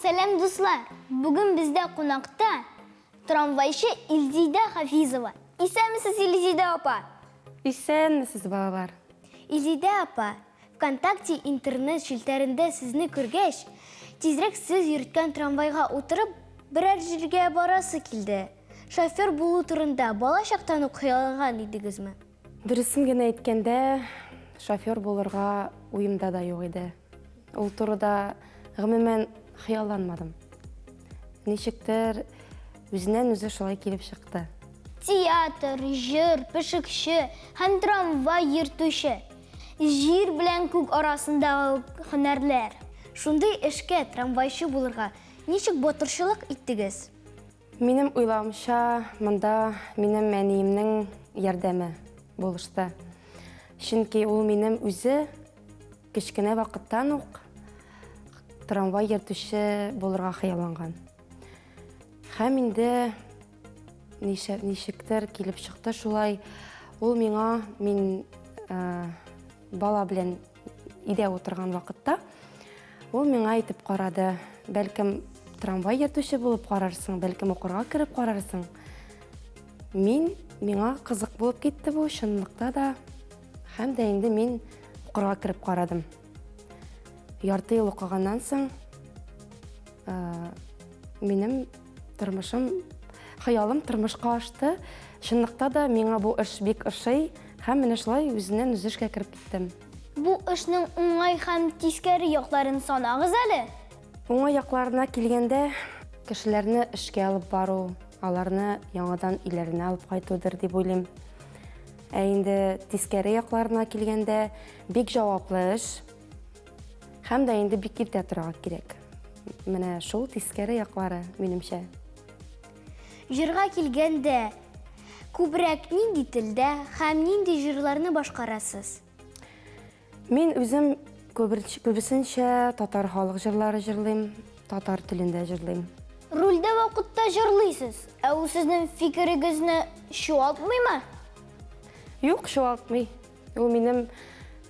Сәлем, дуслар! Бүгін бізде қонақта трамвайшы Илзида Хафизова. Исәнмісіз, Илзида апа? Исәнмісіз, балалар. Илзида апа, ВКонтакте интернет шілтерінде сізні көргеш, тезірек сіз үйреткен трамвайға отырып, бірәр жерге барасы келді. Шофер болу турында бала шақтан қиялаған едіңіз ме? Дұрысын генә әйткәндә, шофер булырга уемда да юк иде. Ул турыда гомумән хыялланмадым. Ничектер үзеннән үзе шулай килеп чыкты. Театр, жыр, пішікші, һәм трамвай йөртүче. Жир белән күк арасында һөнәрләр. Шундай эшкә трамвайчы булырга ничек батырчылык иттегез? Минем уйлавымча, монда минем әниемнең ярдәме булышты. Чөнки ул минем үзе кечкенә вакыттан ук трамвай йөртүче булырга хыялланган. Һәм инде ничектер килеп чыкты шулай. Ул миңа, мин бала белән идә утырган вакытта, ул миңа әйтеп карады: "Бәлкем трамвай йөртүче булып карарсың, бәлкем укырга кереп карарсың." Миңа кызык булып китте бу, чынлыкта да. Һәм дә инде мин укырга кереп карадым. Ярты ел укыганнан соң минем тормышым, хыялым тормышка ашты. Чынлыкта да миңа бу эш бик ошый, һәм менә шулай үзеннән үзе эшкә кереп киттем. Бу эшнең уңай һәм тискәре якларын санагыз әле. Уңай якларына килгәндә, кешеләрне эшкә алып бару, аларны яңадан иләренә алып кайтудыр дип уйлыйм. Ә инде тискәре якларына килгәндә, бик җаваплы эш. Һәм дә инде бик иртә торырга кирәк. Менә шул тискәре яклары минемчә. Җырга килгәндә, күбрәк нинди телдә һәм нинди җырларны башкарасыз? Мин үзем күбесенчә татар халык җырлары җырлыйм, татар телендә җырлыйм. Рульдә вакытта җырлыйсыз, ә ул сезнең фикерегезне чуалтмыймы? Юк, чуалтмый. Ул минем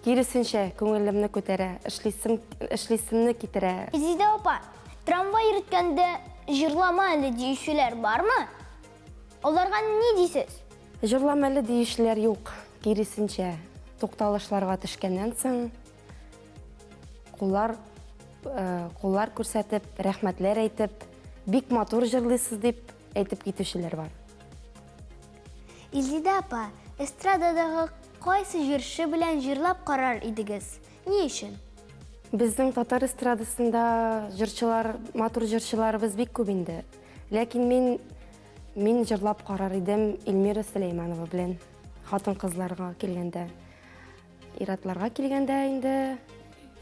киресенчә күңелемне күтәрә, эшлисемне китерә. Илзида апа, трамвай йөрткәндә җырлама әле диючеләр бармы? Аларга ни дисез? Җырлама әле диючеләр юк, киресенчә. Тукталышларга төшкәннән соң куллар күрсәтеп, рәхмәтләр әйтеп, бик матур җырлыйсыз дип әйтеп китүчеләр бар. Илзида апа, эстрададагы кайсы җырчы белән җырлап карар идегез? Ни өчен? Безнең татар эстрадасында матур җырчыларыбыз бик күп инде. Ләкин мин җырлап карар идем Илмира Сөләйманова белән. Хатын-кызларга килгәндә, иратларга килгәндә инде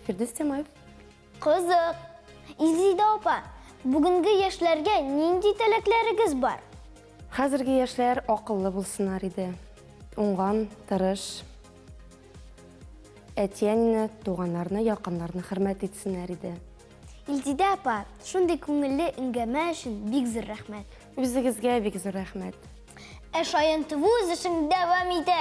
Фирдүс Тимаев. Кызык. Илзида апа, бүгенге яшьләргә нинди теләкләрегез бар? Хәзерге яшьләр акыллы булсыннар иде. Уңган, тырыш. Әтиәнне, туганнарны, якыннарны хөрмәт итсеннәр иде. Илзида апа, шундый күңелле әңгәмә өчен бик зур рәхмәт. Үзегезгә бик зур рәхмәт. Шаян ТВ үз эшен дәвам итә.